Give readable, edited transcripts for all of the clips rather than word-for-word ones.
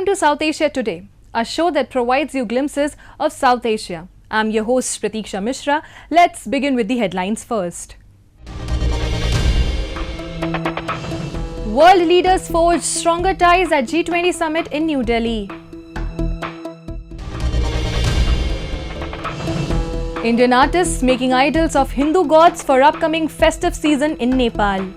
to South Asia Today, a show that provides you glimpses of South Asia. I'm your host Pratiksha Mishra. Let's begin with the headlines first. World leaders forge stronger ties at G20 summit in New Delhi. Indian artists making idols of Hindu gods for upcoming festive season in Nepal.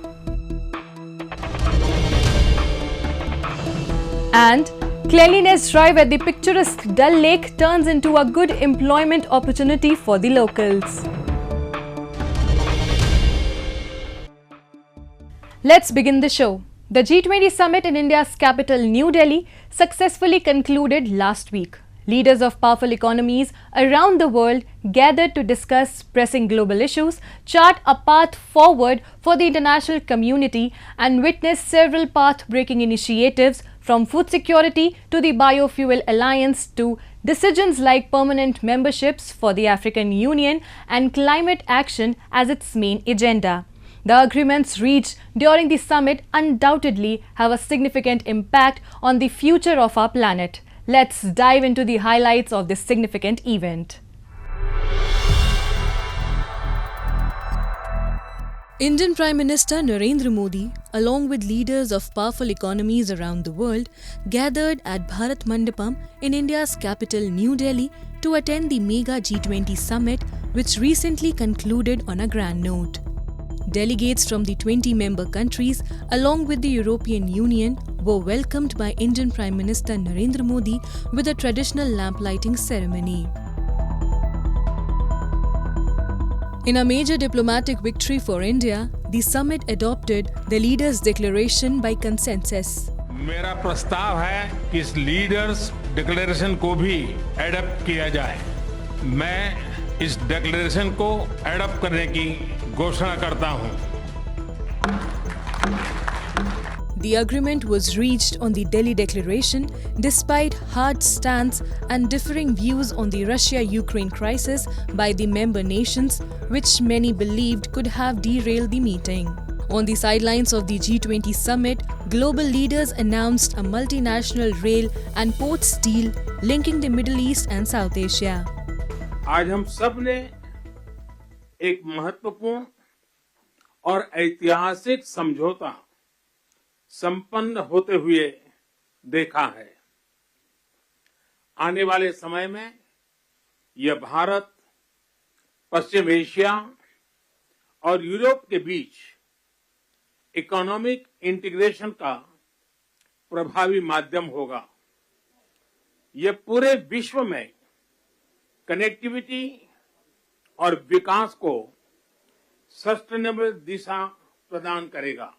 And cleanliness drive at the picturesque Dal Lake turns into a good employment opportunity for the locals. Let's begin the show. The G20 summit in India's capital New Delhi successfully concluded last week. Leaders of powerful economies around the world gathered to discuss pressing global issues, chart a path forward for the international community, and witness several path-breaking initiatives from food security to the biofuel alliance to decisions like permanent memberships for the African Union and climate action as its main agenda. The agreements reached during the summit undoubtedly have a significant impact on the future of our planet. Let's dive into the highlights of this significant event. Indian Prime Minister Narendra Modi, along with leaders of powerful economies around the world, gathered at Bharat Mandapam in India's capital New Delhi to attend the mega G20 summit, which recently concluded on a grand note. Delegates from the 20 member countries, along with the European Union, were welcomed by Indian Prime Minister Narendra Modi with a traditional lamp lighting ceremony. In a major diplomatic victory for India, the summit adopted the Leaders' Declaration by consensus. मेरा प्रस्ताव है कि इस leaders declaration को भी adopt किया जाए। मैं इस डिक्लेरेशन को एडॉप्ट करने की घोषणा करता हूं। The agreement was reached on the Delhi Declaration despite hard stance and differing views on the Russia-Ukraine crisis by the member nations, which many believed could have derailed the meeting. On the sidelines of the G20 summit, global leaders announced a multinational rail and ports deal linking the Middle East and South Asia. आज हम सब ने एक महत्वपूर्ण और ऐतिहासिक समझौता संपन्न होते हुए देखा है। आने वाले समय में यह भारत, पश्चिम एशिया और यूरोप के बीच इकोनॉमिक इंटीग्रेशन का प्रभावी माध्यम होगा। यह पूरे विश्व में कनेक्टिविटी और विकास को सस्टेनेबल दिशा प्रदान करेगा।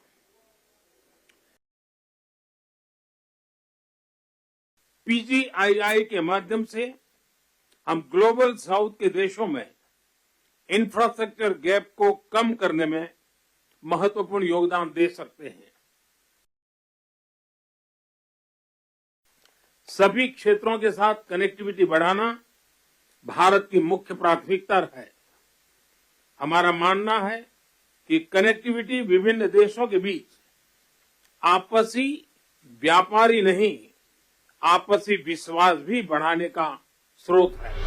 पीजीआईआई के माध्यम से हम ग्लोबल साउथ के देशों में इंफ्रास्ट्रक्चर गैप को कम करने में महत्वपूर्ण योगदान दे सकते हैं। सभी क्षेत्रों के साथ कनेक्टिविटी बढ़ाना भारत की मुख्य प्राथमिकता है। हमारा मानना है कि कनेक्टिविटी विभिन्न देशों के बीच आपसी व्यापार ही नहीं, आपसी विश्वास भी बढ़ाने का स्रोत है।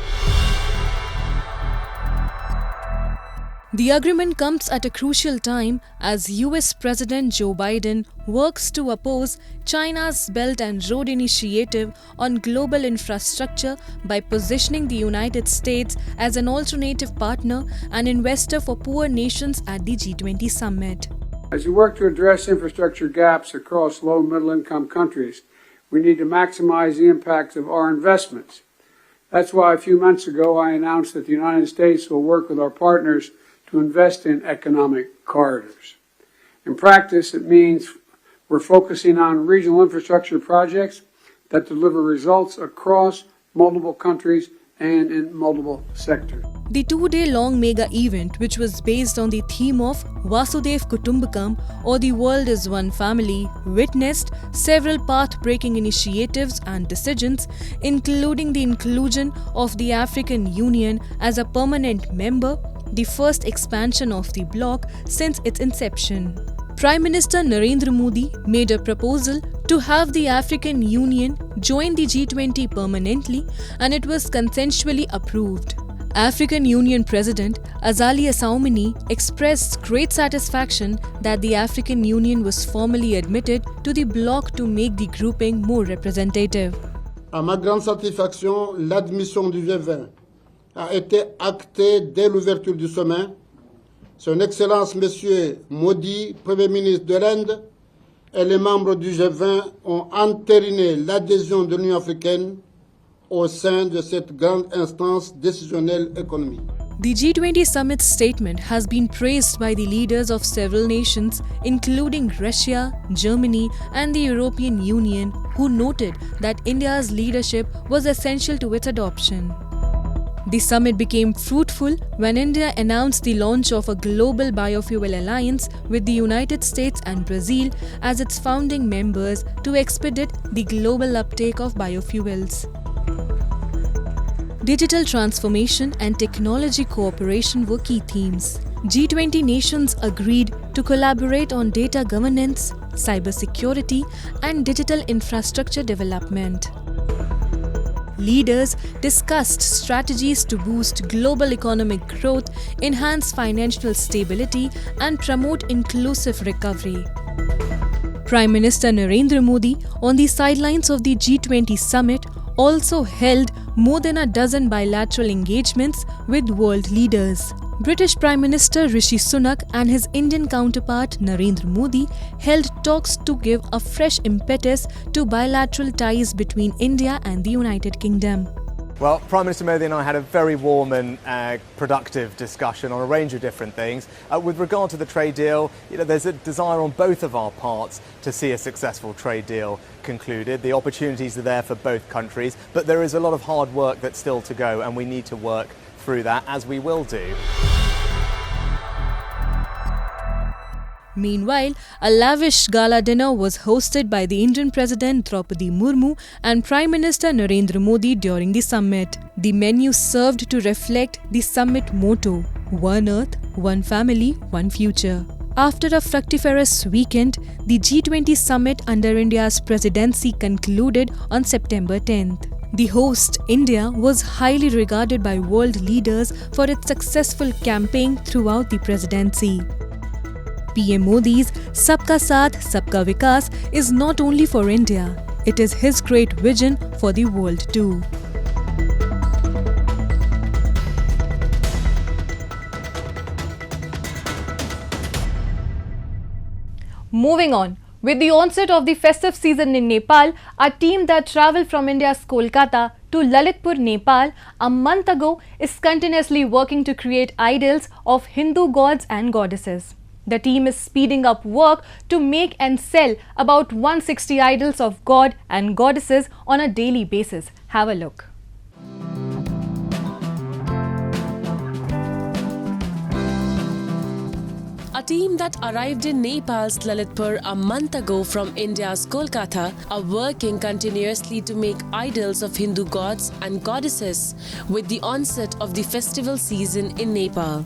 The agreement comes at a crucial time as US President Joe Biden works to oppose China's Belt and Road Initiative on global infrastructure by positioning the United States as an alternative partner and investor for poor nations at the G20 summit. As we work to address infrastructure gaps across low and middle income countries, we need to maximize the impact of our investments. That's why a few months ago I announced that the United States will work with our partners to invest in economic corridors. In practice, it means we're focusing on regional infrastructure projects that deliver results across multiple countries and in multiple sectors. The two-day-long mega event, which was based on the theme of Vasudev Kutumbakam or the world is one family, witnessed several path-breaking initiatives and decisions, including the inclusion of the African Union as a permanent member, the first expansion of the bloc since its inception. Prime Minister Narendra Modi made a proposal to have the African Union join the G20 permanently, and it was consensually approved. African Union President Azali Assoumani expressed great satisfaction that the African Union was formally admitted to the bloc to make the grouping more representative. À ma grande satisfaction, l'admission du G20 a été actée dès l'ouverture du sommet. Son Excellence Monsieur Modi, Premier ministre de l'Inde, et les membres du G20 ont entériné l'adhésion de l'Union africaine au sein de cette grande instance décisionnelle économique. The G20 summit statement has been praised by the leaders of several nations, including Russia, Germany, and the European Union, who noted that India's leadership was essential to its adoption. The summit became fruitful when India announced the launch of a global biofuel alliance with the United States and Brazil as its founding members to expedite the global uptake of biofuels. Digital transformation and technology cooperation were key themes. G20 nations agreed to collaborate on data governance, cybersecurity, and digital infrastructure development. Leaders discussed strategies to boost global economic growth, enhance financial stability, and promote inclusive recovery. Prime Minister Narendra Modi, on the sidelines of the G20 summit, also held more than a dozen bilateral engagements with world leaders. British Prime Minister Rishi Sunak and his Indian counterpart Narendra Modi held talks to give a fresh impetus to bilateral ties between India and the United Kingdom. Well, Prime Minister Modi and I had a very warm and productive discussion on a range of different things. With regard to the trade deal, there's a desire on both of our parts to see a successful trade deal concluded. The opportunities are there for both countries, but there is a lot of hard work that's still to go, and we need to work through that, as we will do. Meanwhile, a lavish gala dinner was hosted by the Indian President Draupadi Murmu and Prime Minister Narendra Modi during the summit. The menu served to reflect the summit motto, One Earth, One Family, One Future. After a fructiferous weekend, the G20 summit under India's presidency concluded on September 10th. The host, India, was highly regarded by world leaders for its successful campaign throughout the presidency. PM Modi's Sabka Saath, Sabka Vikas is not only for India, it is his great vision for the world too. Moving on, with the onset of the festive season in Nepal, a team that travelled from India's Kolkata to Lalitpur, Nepal, a month ago is continuously working to create idols of Hindu gods and goddesses. The team is speeding up work to make and sell about 160 idols of god and goddesses on a daily basis. Have a look. A team that arrived in Nepal's Lalitpur a month ago from India's Kolkata are working continuously to make idols of Hindu gods and goddesses with the onset of the festival season in Nepal.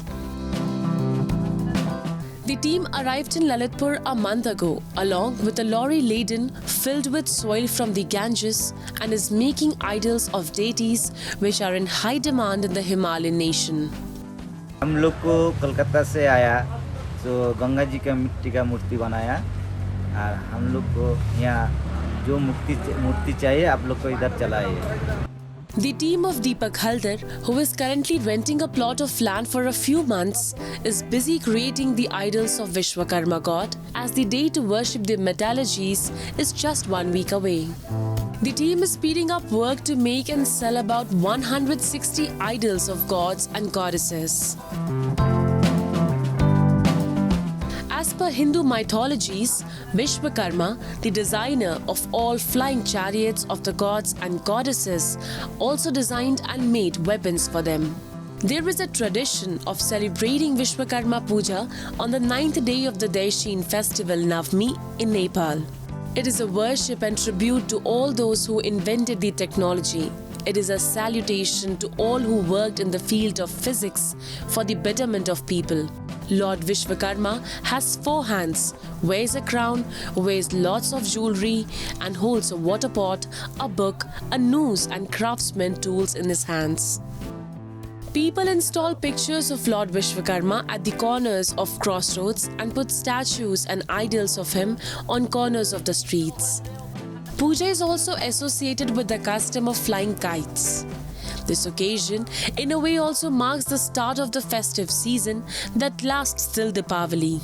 The team arrived in Lalitpur a month ago along with a lorry laden filled with soil from the Ganges and is making idols of deities which are in high demand in the Himalayan nation. हम लोग को कोलकाता से आया तो गंगा जी का मिट्टी का मूर्ति बनाया और हम लोग को यहाँ जो मूर्ति चाहिए आप लोग को इधर चलाइए. The team of Deepak Haldar, who is currently renting a plot of land for a few months, is busy creating the idols of Vishwakarma god as the day to worship the metallurgies is just 1 week away. The team is speeding up work to make and sell about 160 idols of gods and goddesses. As per Hindu mythologies, Vishwakarma, the designer of all flying chariots of the gods and goddesses, also designed and made weapons for them. There is a tradition of celebrating Vishwakarma Puja on the 9th day of the Daishin festival Navami in Nepal. It is a worship and tribute to all those who invented the technology. It is a salutation to all who worked in the field of physics for the betterment of people. Lord Vishwakarma has 4 hands, wears a crown, wears lots of jewelry and holds a water pot, a book, a noose and craftsman tools in his hands. People install pictures of Lord Vishwakarma at the corners of crossroads and put statues and idols of him on corners of the streets. Puja is also associated with the custom of flying kites. This occasion, in a way, also marks the start of the festive season that lasts till Deepavali.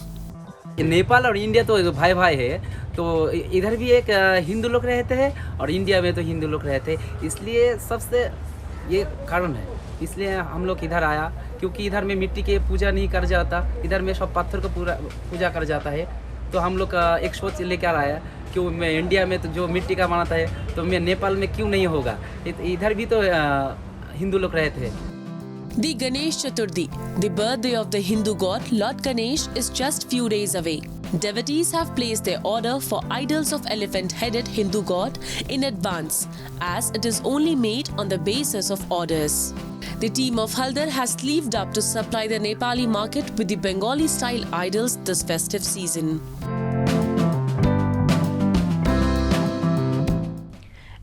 Nepal और India तो भाई भाई है, तो इधर भी एक हिंदू लोग रहते हैं और इंडिया में तो हिंदू लोग रहते हैं, इसलिए सबसे ये कारण है, इसलिए हम लोग इधर आया, क्योंकि इधर में मिट्टी के पूजा नहीं कर जाता, इधर में सब पत्थर का पूजा कर जाता है। तो हम लोग एक सोच लेकर आया, क्यों मैं इंडिया में तो जो मिट्टी का बनाता है तो मैं नेपाल में क्यों नहीं होगा, इधर भी तो हिंदू लोग रहते हैं। The Ganesh Chaturthi, the birthday of the Hindu god Lord Ganesh, is just few days away. Devotees have placed their order for idols of elephant-headed Hindu god in advance, as it is only made on the basis of orders. The team of Haldar has sleeved up to supply the Nepali market with the Bengali-style idols this festive season.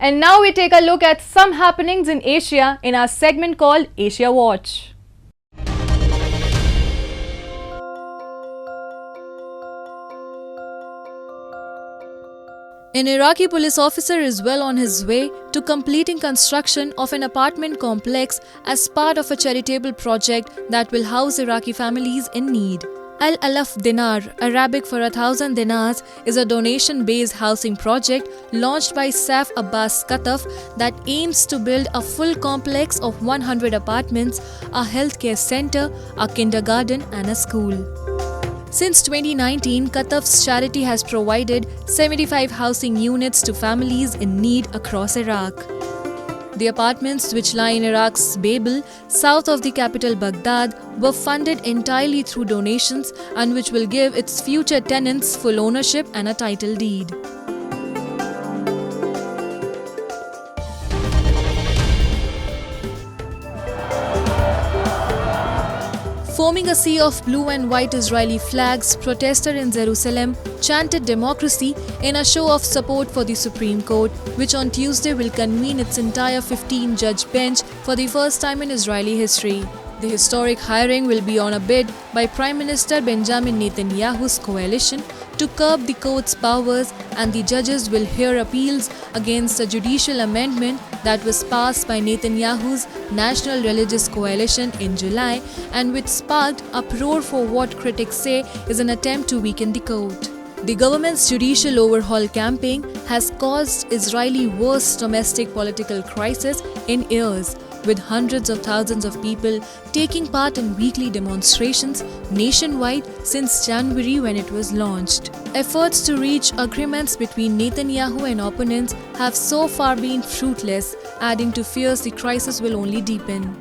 And now we take a look at some happenings in Asia in our segment called Asia Watch. An Iraqi police officer is well on his way to completing construction of an apartment complex as part of a charitable project that will house Iraqi families in need. Al-Alaf Dinar, Arabic for 1,000 dinars, is a donation-based housing project launched by Saif Abbas Kataf that aims to build a full complex of 100 apartments, a healthcare center, a kindergarten and a school. Since 2019, Kataf's charity has provided 75 housing units to families in need across Iraq. The apartments, which lie in Iraq's Babel, south of the capital Baghdad, were funded entirely through donations and which will give its future tenants full ownership and a title deed. Forming a sea of blue and white Israeli flags, protesters in Jerusalem chanted democracy in a show of support for the Supreme Court, which on Tuesday will convene its entire 15-judge bench for the first time in Israeli history. The historic hiring will be on a bid by Prime Minister Benjamin Netanyahu's coalition to curb the court's powers, and the judges will hear appeals against a judicial amendment that was passed by Netanyahu's National Religious Coalition in July and which sparked uproar for what critics say is an attempt to weaken the court. The government's judicial overhaul campaign has caused Israeli worst domestic political crisis in years, with hundreds of thousands of people taking part in weekly demonstrations nationwide since January when it was launched. Efforts to reach agreements between Netanyahu and opponents have so far been fruitless, adding to fears the crisis will only deepen.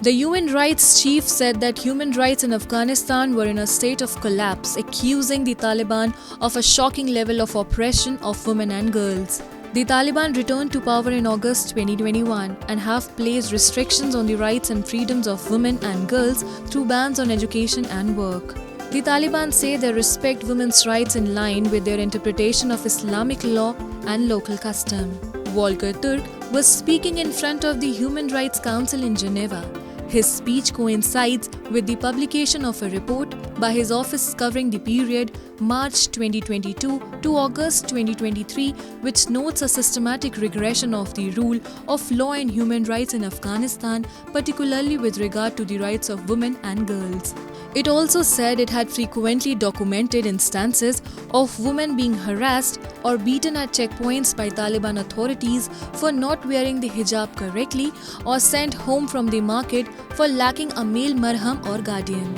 The human rights chief said that human rights in Afghanistan were in a state of collapse, accusing the Taliban of a shocking level of oppression of women and girls. The Taliban returned to power in August 2021 and have placed restrictions on the rights and freedoms of women and girls through bans on education and work. The Taliban say they respect women's rights in line with their interpretation of Islamic law and local custom. Volker Turk was speaking in front of the Human Rights Council in Geneva. His speech coincides with the publication of a report by his office covering the period March 2022 to August 2023, which notes a systematic regression of the rule of law and human rights in Afghanistan, particularly with regard to the rights of women and girls. It also said it had frequently documented instances of women being harassed or beaten at checkpoints by Taliban authorities for not wearing the hijab correctly or sent home from the market for lacking a male marham or guardian.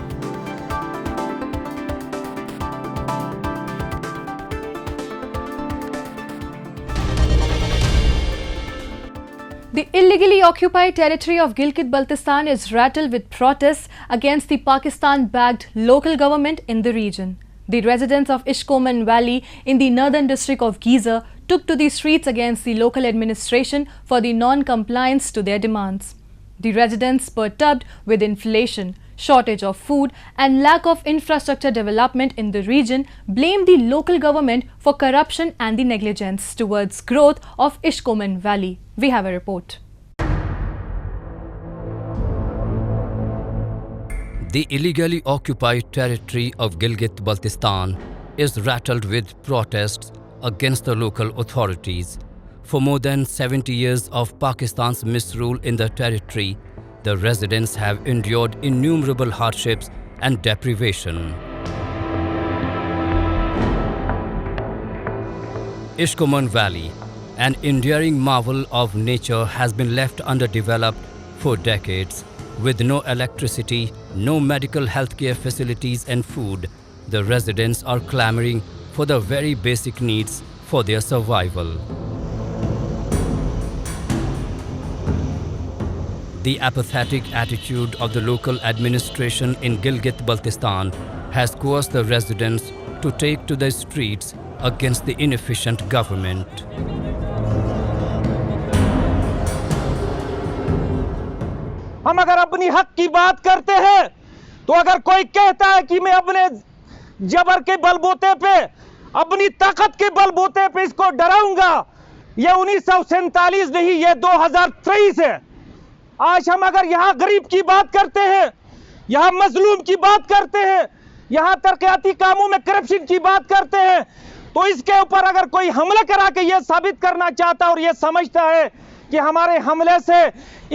The illegally occupied territory of Gilgit-Baltistan is rattled with protests against the Pakistan-backed local government in the region. The residents of Ishkoman Valley in the northern district of Giza took to the streets against the local administration for the non-compliance to their demands. The residents, perturbed with inflation, shortage of food and lack of infrastructure development in the region, blamed the local government for corruption and the negligence towards growth of Ishkoman Valley. We have a report. The illegally occupied territory of Gilgit-Baltistan is rattled with protests against the local authorities. For more than 70 years of Pakistan's misrule in the territory, the residents have endured innumerable hardships and deprivation. Ishkoman Valley, an enduring marvel of nature, has been left underdeveloped for decades. With no electricity, no medical healthcare facilities and food, the residents are clamoring for the very basic needs for their survival. The apathetic attitude of the local administration in Gilgit-Baltistan has caused the residents to take to the streets against the inefficient government. हम अगर अपनी हक की बात करते हैं तो अगर कोई कहता है कि मैं अपने जबर के बलबूते पे, अपनी ताकत के बलबूते पे इसको डराऊंगा, ये 1947 नहीं, ये 2023 है। आज हम अगर यहाँ गरीब की बात करते हैं, यहाँ मजलूम की बात करते हैं, यहाँ तरक्याती कामों में करप्शन की बात करते हैं, तो इसके ऊपर अगर कोई हमला करा के ये साबित करना चाहता और ये समझता है कि हमारे हमले से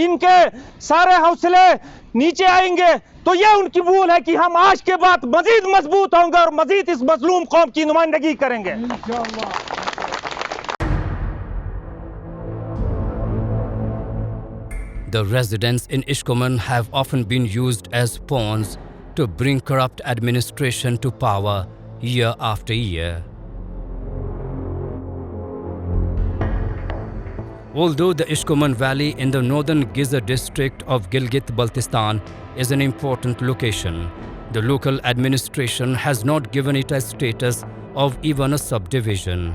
इनके सारे हौसले नीचे आएंगे, तो ये उनकी भूल है कि हम आज के बाद मजीद मजबूत होंगे और मजीद इस मजलूम कौम की नुमाइंदगी करेंगे। The residents in Ishkoman have often been used as pawns to bring corrupt administration to power year after year. Although the Ishkoman Valley in the northern Giza district of Gilgit-Baltistan is an important location, the local administration has not given it a status of even a subdivision.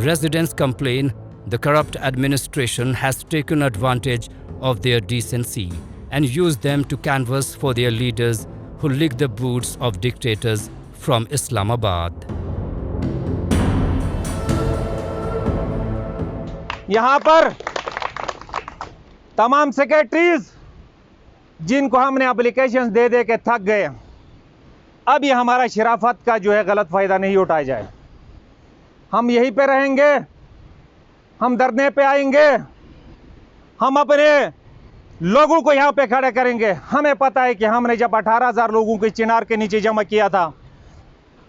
Residents complain the corrupt administration has taken advantage of their decency and used them to canvass for their leaders who lick the boots of dictators from Islamabad. यहाँ पर तमाम secretaries जिनको हमने applications दे दे के थक गए, अब ये हमारा शराफत का जो है गलत फ़ायदा नहीं उठाया जाए। हम यहीं पे रहेंगे, हम धरने पे आएंगे, हम अपने लोगों को यहाँ पे खड़े करेंगे। हमें पता है कि हमने जब 18,000 लोगों को चिनार के नीचे जमा किया था,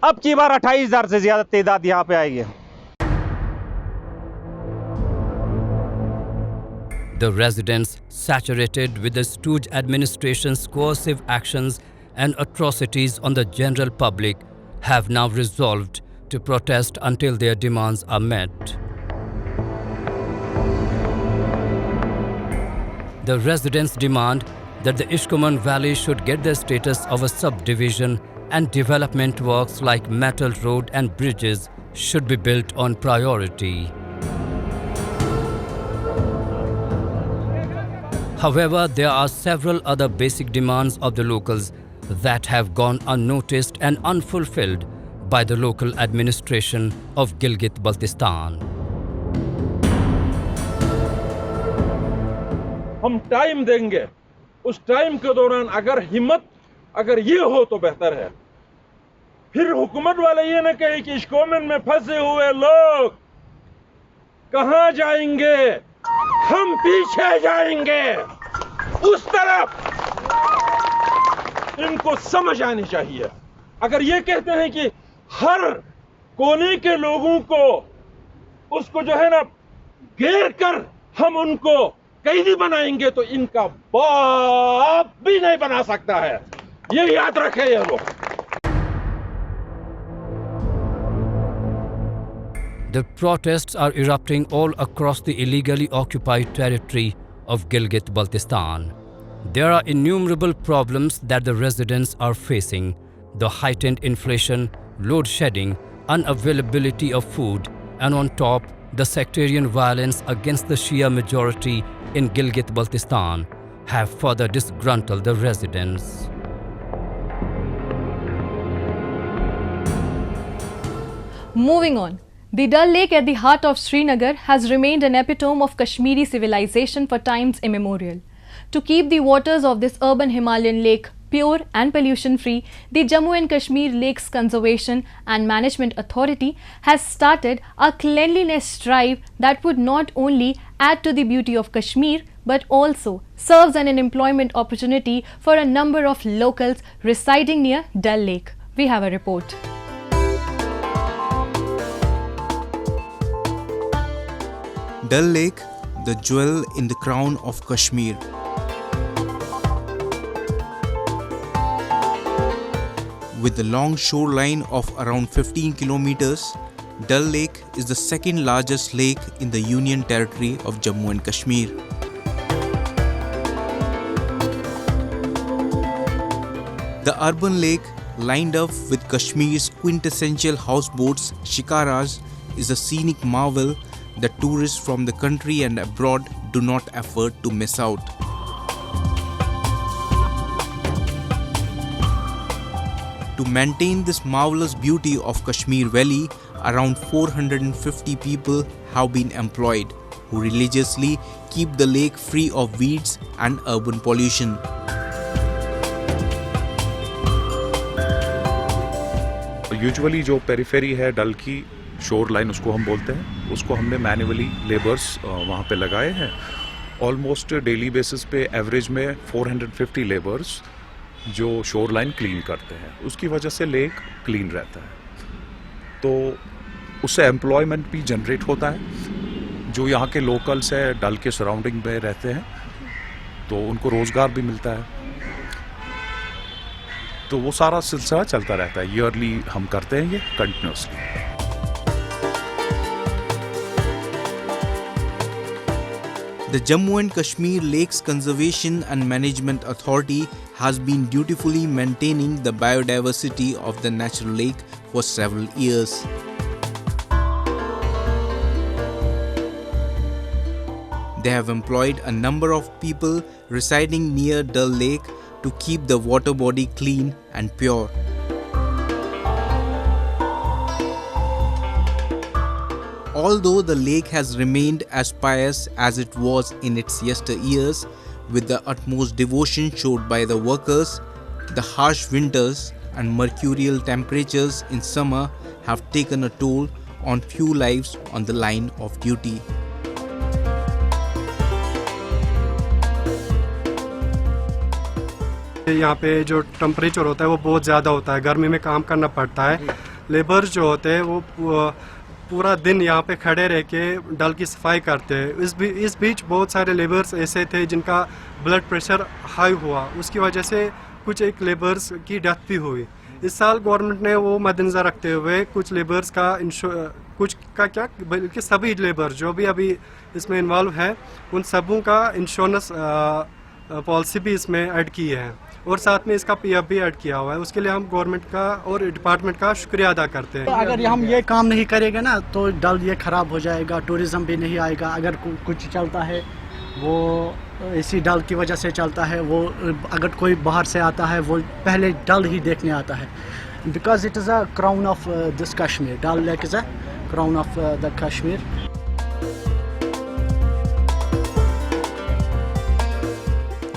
अब की बार 28,000 से ज़्यादा तादाद यहाँ पे आएगी। The residents, saturated with the stooge administration's coercive actions and atrocities on the general public, have now resolved to protest until their demands are met. The residents demand that the Ishkoman Valley should get the status of a subdivision and development works like metal road and bridges should be built on priority. However, there are several other basic demands of the locals that have gone unnoticed and unfulfilled by the local administration of Gilgit-Baltistan. हम time देंगे, उस time के दौरान अगर हिम्मत अगर ये हो तो बेहतर है। फिर हुकूमत वाले ये न कहे कि इश्कोमन में फंसे हुए लोग कहां जाएंगे, हम पीछे जाएंगे। उस तरफ इनको समझ आनी चाहिए। अगर ये कहते हैं कि हर कोने के लोगों को उसको जो है ना घेर कर हम उनको कैदी बनाएंगे, तो इनका बाप भी नहीं बना सकता है। ये याद रखें ये लोग। The protests are erupting all across the illegally occupied territory of Gilgit-Baltistan. There are innumerable problems that the residents are facing: the heightened inflation, load shedding, unavailability of food, and on top, the sectarian violence against the Shia majority in Gilgit-Baltistan have further disgruntled the residents. Moving on, the Dal Lake at the heart of Srinagar has remained an epitome of Kashmiri civilization for times immemorial. To keep the waters of this urban Himalayan lake pure and pollution-free, the Jammu and Kashmir Lakes Conservation and Management Authority has started a cleanliness drive that would not only add to the beauty of Kashmir but also serves an employment opportunity for a number of locals residing near Dal Lake. We have a report. Dal Lake, the jewel in the crown of Kashmir. With a long shoreline of around 15 kilometers, Dal Lake is the second largest lake in the Union Territory of Jammu and Kashmir. The urban lake, lined up with Kashmir's quintessential houseboats, shikaras, is a scenic marvel that tourists from the country and abroad do not afford to miss out. To maintain this marvelous beauty of Kashmir Valley, around 450 people have been employed, who religiously keep the lake free of weeds and urban pollution. Usually जो periphery है डल की shore line उसको हम बोलते हैं, उसको हमने manually labours वहाँ पे लगाए हैं. ऑलमोस्ट डेली बेसिस पे एवरेज में 450 लेबर्स जो शोर लाइन क्लीन करते हैं. उसकी वजह से लेक क्लीन रहता है, तो उससे एम्प्लॉयमेंट भी जनरेट होता है. जो यहाँ के लोकल्स है डल के सराउंडिंग में रहते हैं तो उनको रोज़गार भी मिलता है. तो वो सारा सिलसिला चलता रहता है. ईयरली हम करते हैं ये continuously. The Jammu and Kashmir Lakes Conservation and Management Authority has been dutifully maintaining the biodiversity of the natural lake for several years. They have employed a number of people residing near Dal Lake to keep the water body clean and pure. Although the lake has remained as pious as it was in its yesteryears, with the utmost devotion showed by the workers, the harsh winters and mercurial temperatures in summer have taken a toll on few lives on the line of duty. यहाँ पे जो temperature होता है वो बहुत ज़्यादा होता है, गर्मी में काम करना पड़ता है. लेबर्स जो होते हैं वो पूरा दिन यहाँ पे खड़े रह के डल की सफाई करते हैं. इस बीच बहुत सारे लेबर्स ऐसे थे जिनका ब्लड प्रेशर हाई हुआ, उसकी वजह से कुछ एक लेबर्स की डेथ भी हुई. इस साल गवर्नमेंट ने वो मद्देनजर रखते हुए कुछ लेबर्स का बल्कि सभी लेबर जो भी अभी इसमें इन्वॉल्व हैं उन सबों का इंश्योरेंस पॉलिसी भी इसमें ऐड की है और साथ में इसका पीएफ भी ऐड किया हुआ है. उसके लिए हम गवर्नमेंट का और डिपार्टमेंट का शुक्रिया अदा करते हैं. अगर हम ये काम नहीं करेंगे ना तो डल ये ख़राब हो जाएगा, टूरिज़्म भी नहीं आएगा. अगर कुछ चलता है वो इसी डल की वजह से चलता है. वो अगर कोई बाहर से आता है वो पहले डल ही देखने आता है. Because it is a crown of this Kashmir. Dal lake is a crown of the Kashmir.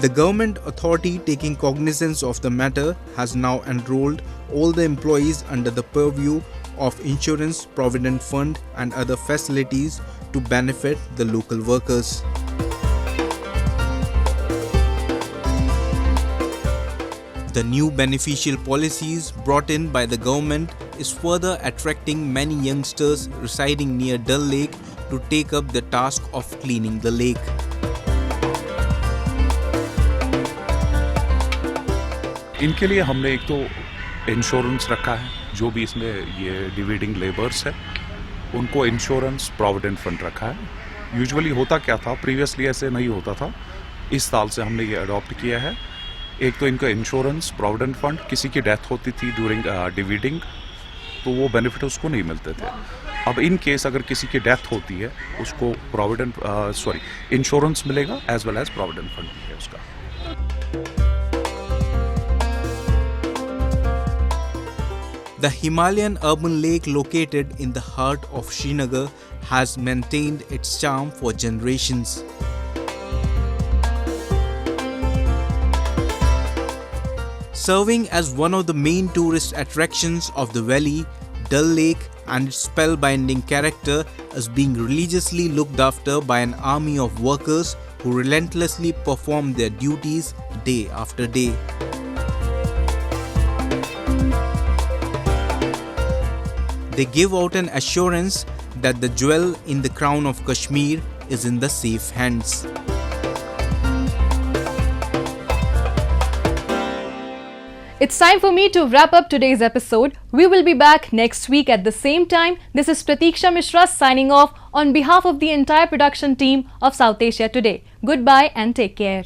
The government authority taking cognizance of the matter has now enrolled all the employees under the purview of Insurance Provident Fund and other facilities to benefit the local workers. The new beneficial policies brought in by the government is further attracting many youngsters residing near Dal Lake to take up the task of cleaning the lake. इनके लिए हमने एक तो insurance रखा है. जो भी इसमें ये डिविडिंग लेबर्स है उनको इंश्योरेंस प्रोविडेंट फंड रखा है. यूजुअली होता क्या था, प्रीवियसली ऐसे नहीं होता था इस साल से हमने ये अडॉप्ट किया है। एक तो इनका इंश्योरेंस, प्रोविडेंट फंड, किसी की डेथ होती थी ड्यूरिंग डिविडिंग तो वो बेनिफिट उसको नहीं मिलते थे। अब इन केस अगर किसी की डेथ होती है उसको इंश्योरेंस मिलेगा as well as provident fund भी है उसका। The Himalayan urban lake located in the heart of Srinagar has maintained its charm for generations. Serving as one of the main tourist attractions of the valley, Dal Lake and its spellbinding character is being religiously looked after by an army of workers who relentlessly perform their duties day after day. They give out an assurance that the jewel in the crown of Kashmir is in the safe hands. It's time for me to wrap up today's episode. We will be back next week at the same time. This is Pratiksha Mishra signing off on behalf of the entire production team of South Asia Today. Goodbye and take care.